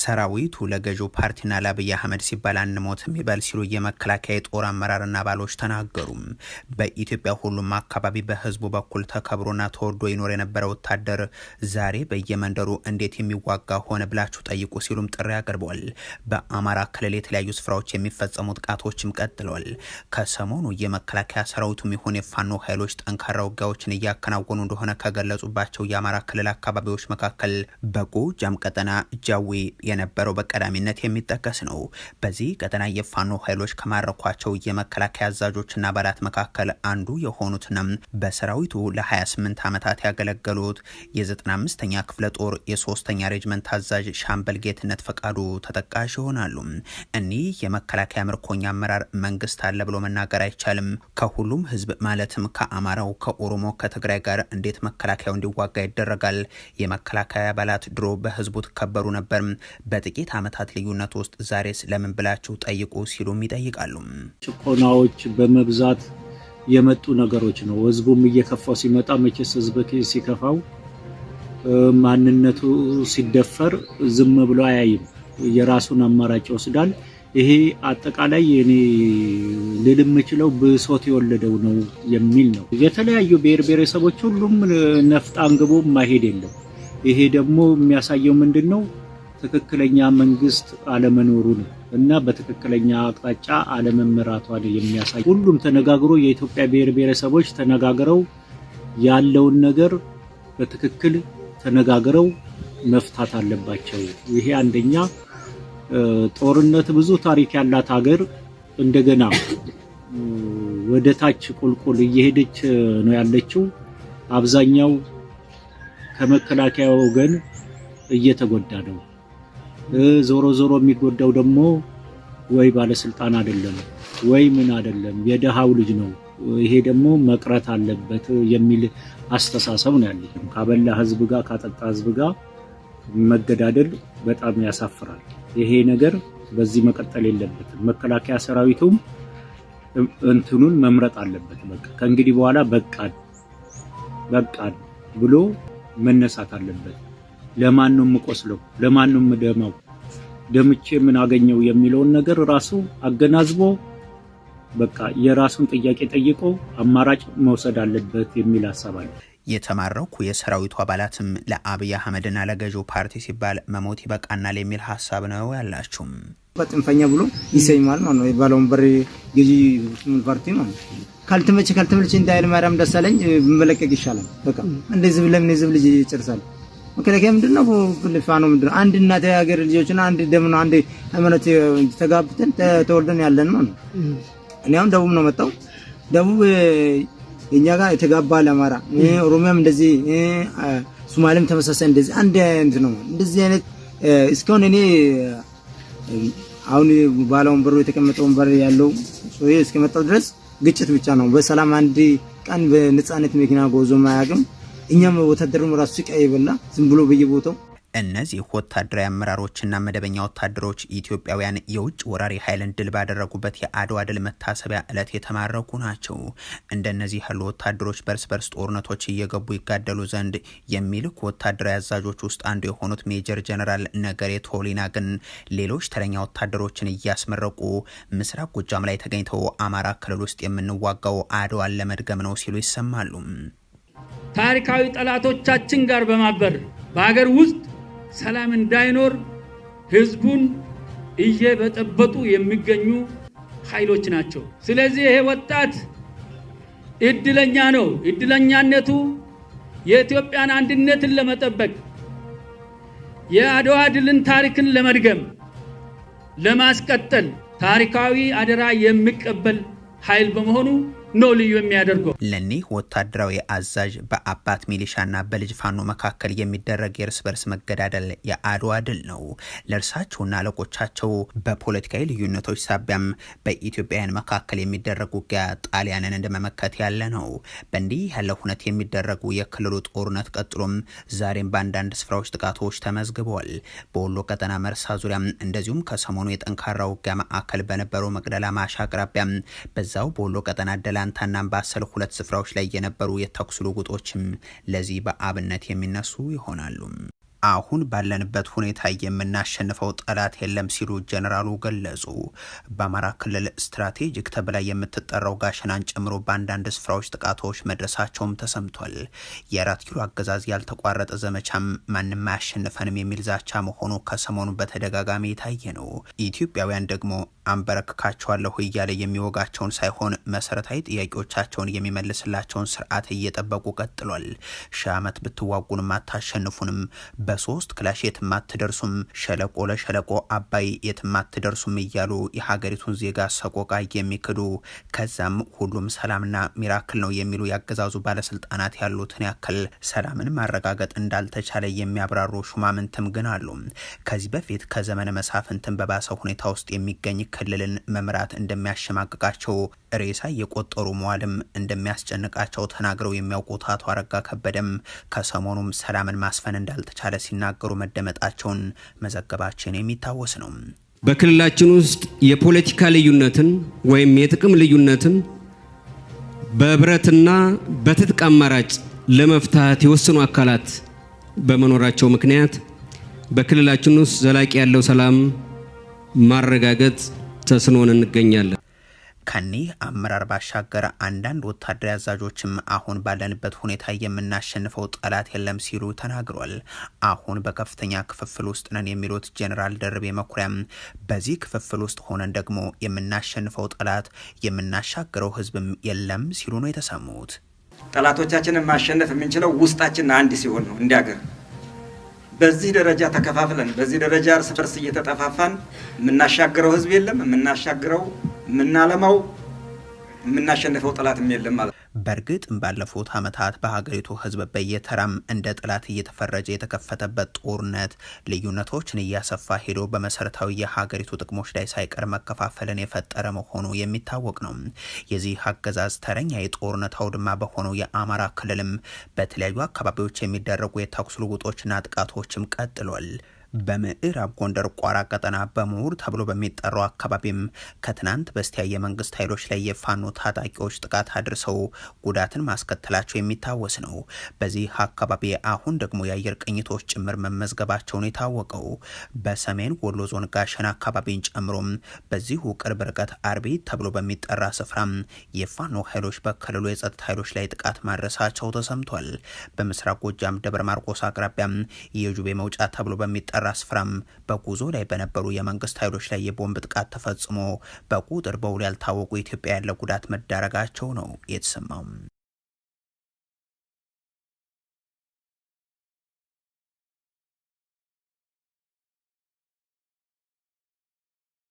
ሰራዊቱ ለገዢው ፓርቲና ለአብይ አህመድ ሲባል አንሞትም ይበል ሲሉ የመከላከያ ጦር አመራርና አባሎች ተናገሩ። በኢትዮጵያ ሁሉም አካባቢ በህዝቡ በኩል ተከብሮና ተወዶ ይኖር የነበረ ወታደር ዛሬ በየመንደሩ እንዴት የሚዋጋ ሆነ ብላችሁ ጠይቁ ሲሉም ጥሪ አቅርበዋል። በአማራ ክልል የተለያዩ ስፍራዎች የሚፈጸሙ ጥቃቶችም ቀጥለዋል። ከሰሞኑ የመከላከያ ሰራዊቱም ይሁን የፋኖ ኃይሎች ጠንካራ ውጊያዎችን እያከናወኑ እንደሆነ ከገለጹባቸው የአማራ ክልል አካባቢዎች መካከል በጎጃም ቀጠና ጃዊ የነበረው በቀዳሚነት የሚጠቀስ ነው። በዚህ ቀጠና የፋኖ ኃይሎች ከማረኳቸው የመከላከያ አዛዦችና አባላት መካከል አንዱ የሆኑትና በሰራዊቱ ለ28 ዓመታት ያገለገሉት የ95ኛ ክፍለ ጦር የ3ኛ ሬጅመንት አዛዥ ሻምበል ጌትነት ፈቃዱ ተጠቃሽ ይሆናሉ። እኒህ የመከላከያ ምርኮኛ አመራር መንግስት አለ ብሎ መናገር አይቻልም። ከሁሉም ህዝብ ማለትም ከአማራው፣ ከኦሮሞ፣ ከትግራይ ጋር እንዴት መከላከያው እንዲዋጋ ይደረጋል? የመከላከያ አባላት ድሮ በህዝቡ ተከበሩ ነበር። በጥቂት ዓመታት ልዩነት ውስጥ ዛሬስ ለምን ብላችሁ ጠይቁ ሲሉም ይጠይቃሉ። ጭቆናዎች በመብዛት የመጡ ነገሮች ነው። ህዝቡም እየከፋው ሲመጣ መቼስ ህዝብ ሲከፋው ማንነቱ ሲደፈር ዝም ብሎ አያይም፣ የራሱን አማራጭ ይወስዳል። ይሄ አጠቃላይ እኔ ልልም የምችለው ብሶት የወለደው ነው የሚል ነው። የተለያዩ ብሔር ብሔረሰቦች ሁሉም ነፍጥ አንግቦ ማይሄድ የለም። ይሄ ደግሞ የሚያሳየው ምንድነው? ትክክለኛ መንግስት አለመኖሩ ነው እና በትክክለኛ አቅጣጫ አለመመራቷን የሚያሳይ ሁሉም ተነጋግሮ የኢትዮጵያ ብሔር ብሔረሰቦች ተነጋግረው ያለውን ነገር በትክክል ተነጋግረው መፍታት አለባቸው። ይሄ አንደኛ። ጦርነት ብዙ ታሪክ ያላት ሀገር እንደገና ወደ ታች ቁልቁል እየሄደች ነው ያለችው። አብዛኛው ከመከላከያ ወገን እየተጎዳ ነው። ዞሮ ዞሮ የሚጎዳው ደግሞ ወይ ባለስልጣን አይደለም ወይ ምን አይደለም፣ የደሃው ልጅ ነው። ይሄ ደግሞ መቅረት አለበት የሚል አስተሳሰብ ነው ያለው። ካበላ ህዝብ ጋር ካጠጣ ህዝብ ጋር መገዳደል በጣም ያሳፍራል። ይሄ ነገር በዚህ መቀጠል የለበትም። መከላከያ ሰራዊቱም እንትኑን መምረጥ አለበት። በቃ ከእንግዲህ በኋላ በቃ ብሎ መነሳት አለበት። ለማን ነው የምቆስለው? ለማን ነው የምደማው? ደምቼ ምን አገኘው የሚለውን ነገር ራሱ አገናዝቦ በቃ የራሱን ጥያቄ ጠይቆ አማራጭ መውሰድ አለበት የሚል ሐሳብ አለ። የተማረኩ የሰራዊቱ አባላትም ለአብይ አህመድና ለገዢው ፓርቲ ሲባል መሞት ይበቃናል የሚል ሐሳብ ነው ያላችሁም። በጥንፈኛ ብሎ ይሰይማል ማለት ነው። ባለውን በር ገዢ ፓርቲ ማለት ካልተመቸ እንዳይል ማርያም ደሳለኝ መለቀቅ ይሻላል። በቃ እንደዚህ ለምን የዝብ ልጅ ይጨርሳል? መከላከያ ምንድነው? ፋኖ ምንድነው? አንድ እናት ሀገር ልጆችና አንድ ደም ነው፣ አንድ ሃይማኖት ተጋብተን ተወልደን ያለን ነው። እኔ አሁን ደቡብ ነው መጣው። ደቡብ የኛ ጋር የተጋባ ለማራ ኦሮሚያም እንደዚህ ሶማሌም ተመሳሳይ እንደዚህ አንድ አይነት ነው። እንደዚህ አይነት እስካሁን እኔ አሁን ባላውን በሩ የተቀመጠውን በር ያለው ሶዬ እስከመጣው ድረስ ግጭት ብቻ ነው። በሰላም አንድ ቀን በነጻነት መኪና ጎዞ ማያግም እኛም ወታደሩም ራሱ ሲቀይ ይበላ ዝም ብሎ በየቦታው። እነዚህ ወታደራዊ አመራሮችና መደበኛ ወታደሮች ኢትዮጵያውያን የውጭ ወራሪ ኃይልን ድል ባደረጉበት የአድዋ ድል መታሰቢያ ዕለት የተማረኩ ናቸው። እንደነዚህ ያሉ ወታደሮች በርስ ጦርነቶች እየገቡ ይጋደሉ ዘንድ የሚልኩ ወታደራዊ አዛዦች ውስጥ አንዱ የሆኑት ሜጀር ጀነራል ነገሬ ቶሊና ግን ሌሎች ተረኛ ወታደሮችን እያስመረቁ ምስራቅ ጎጃም ላይ ተገኝተው አማራ ክልል ውስጥ የምንዋጋው አድዋን ለመድገም ነው ሲሉ ይሰማሉ። ታሪካዊ ጠላቶቻችን ጋር በማበር በአገር ውስጥ ሰላም እንዳይኖር ህዝቡን እየበጠበጡ የሚገኙ ኃይሎች ናቸው። ስለዚህ ይሄ ወጣት እድለኛ ነው። እድለኛነቱ የኢትዮጵያን አንድነትን ለመጠበቅ የአድዋ ድልን ታሪክን ለመድገም ለማስቀጠል ታሪካዊ አደራ የሚቀበል ኃይል በመሆኑ ነው ልዩ የሚያደርገው። ለኒህ ወታደራዊ አዛዥ በአባት ሚሊሻና በልጅ ፋኖ መካከል የሚደረግ የእርስ በርስ መገዳደል የአድዋ ድል ነው። ለእርሳቸውና አለቆቻቸው በፖለቲካዊ ልዩነቶች ሳቢያም በኢትዮጵያውያን መካከል የሚደረግ ውጊያ ጣሊያንን እንደመመከት ያለ ነው። በእንዲህ ያለ ሁነት የሚደረጉ የክልሉ ጦርነት ቀጥሎም ዛሬም በአንዳንድ ስፍራዎች ጥቃቶች ተመዝግበዋል። በወሎ ቀጠና መርሳ ዙሪያም እንደዚሁም ከሰሞኑ የጠንካራ ውጊያ ማዕከል በነበረው መቅደላ ማሻ አቅራቢያም በዛው በወሎ ቀጠና ደላንታና አምባሰል ሁለት ስፍራዎች ላይ የነበሩ የተኩስ ልውውጦችም ለዚህ በአብነት የሚነሱ ይሆናሉ። አሁን ባለንበት ሁኔታ የምናሸንፈው ጠላት የለም ሲሉ ጀነራሉ ገለጹ። በአማራ ክልል ስትራቴጂክ ተብላ የምትጠራው ጋሸናን ጨምሮ በአንዳንድ ስፍራዎች ጥቃቶች መድረሳቸውም ተሰምቷል። የ4 ኪሎ አገዛዝ ያልተቋረጠ ዘመቻም ማንም አያሸንፈንም የሚል ዛቻ መሆኑ ከሰሞኑ በተደጋጋሚ የታየ ነው። ኢትዮጵያውያን ደግሞ አንበረክካቸዋለሁ እያለ የሚወጋቸውን ሳይሆን መሰረታዊ ጥያቄዎቻቸውን የሚመልስላቸውን ስርዓት እየጠበቁ ቀጥሏል። ሺህ ዓመት ብትዋጉንም አታሸንፉንም፣ በ3 ክላሽ የትም አትደርሱም፣ ሸለቆ ለሸለቆ አባይ የትም አትደርሱም እያሉ የሀገሪቱን ዜጋ ሰቆቃ የሚክዱ ከዛም ሁሉም ሰላምና ሚራክል ነው የሚሉ ያገዛዙ ባለስልጣናት ያሉትን ያክል ሰላምን ማረጋገጥ እንዳልተቻለ የሚያብራሩ ሹማምንትም ግን አሉ። ከዚህ በፊት ከዘመነ መሳፍንትን በባሰ ሁኔታ ውስጥ የሚገኝ ክልልን መምራት እንደሚያሸማቅቃቸው ሬሳ የቆጠሩ መዋልም እንደሚያስጨንቃቸው ተናግረው የሚያውቁት አቶ አረጋ ከበደም ከሰሞኑም ሰላምን ማስፈን እንዳልተቻለ ሲናገሩ መደመጣቸውን መዘገባችን የሚታወስ ነው። በክልላችን ውስጥ የፖለቲካ ልዩነትን ወይም የጥቅም ልዩነትን በህብረትና በትጥቅ አማራጭ ለመፍታት የወሰኑ አካላት በመኖራቸው ምክንያት በክልላችን ውስጥ ዘላቂ ያለው ሰላም ማረጋገጥ ተስኖን እንገኛለን። ከኒህ አመራር ባሻገር አንዳንድ ወታደራዊ አዛዦችም አሁን ባለንበት ሁኔታ የምናሸንፈው ጠላት የለም ሲሉ ተናግሯል። አሁን በከፍተኛ ክፍፍል ውስጥ ነን የሚሉት ጀነራል ደርቤ መኩሪያም በዚህ ክፍፍል ውስጥ ሆነን ደግሞ የምናሸንፈው ጠላት የምናሻገረው ህዝብም የለም ሲሉ ነው የተሰሙት። ጠላቶቻችንን ማሸነፍ የምንችለው ውስጣችን አንድ ሲሆን ነው። እንዲያገር በዚህ ደረጃ ተከፋፍለን በዚህ ደረጃ እርስ በርስ እየተጠፋፋን የምናሻገረው ህዝብ የለም፣ የምናሻገረው ምናለማው የምናሸንፈው ጠላትም የለም ማለት። በርግጥ ባለፉት ዓመታት በሀገሪቱ ህዝብ በየተራም እንደ ጠላት እየተፈረጀ የተከፈተበት ጦርነት ልዩነቶችን እያሰፋ ሄዶ በመሰረታዊ የሀገሪቱ ጥቅሞች ላይ ሳይቀር መከፋፈልን የፈጠረ መሆኑ የሚታወቅ ነው። የዚህ አገዛዝ ተረኛ የጦርነት አውድማ በሆነው የአማራ ክልልም በተለያዩ አካባቢዎች የሚደረጉ የተኩስ ልውጦችና ጥቃቶችም ቀጥሏል። በምዕራብ ጎንደር ቋራ ቀጠና በሙር ተብሎ በሚጠራው አካባቢም ከትናንት በስቲያ የመንግስት ኃይሎች ላይ የፋኖ ታጣቂዎች ጥቃት አድርሰው ጉዳትን ማስከተላቸው የሚታወስ ነው። በዚህ አካባቢ አሁን ደግሞ የአየር ቅኝቶች ጭምር መመዝገባቸውን የታወቀው በሰሜን ወሎ ዞን ጋሸና አካባቢን ጨምሮም በዚሁ ቅርብ ርቀት አርቢት ተብሎ በሚጠራ ስፍራም የፋኖ ኃይሎች በክልሉ የጸጥታ ኃይሎች ላይ ጥቃት ማድረሳቸው ተሰምቷል። በምስራቅ ጎጃም ደብረ ማርቆስ አቅራቢያም የጁቤ መውጫ ተብሎ በሚጠራ ስፍራም በጉዞ ላይ በነበሩ የመንግስት ኃይሎች ላይ የቦምብ ጥቃት ተፈጽሞ በቁጥር በውል ያልታወቁ ኢትዮጵያ ያለ ጉዳት መዳረጋቸው ነው የተሰማው።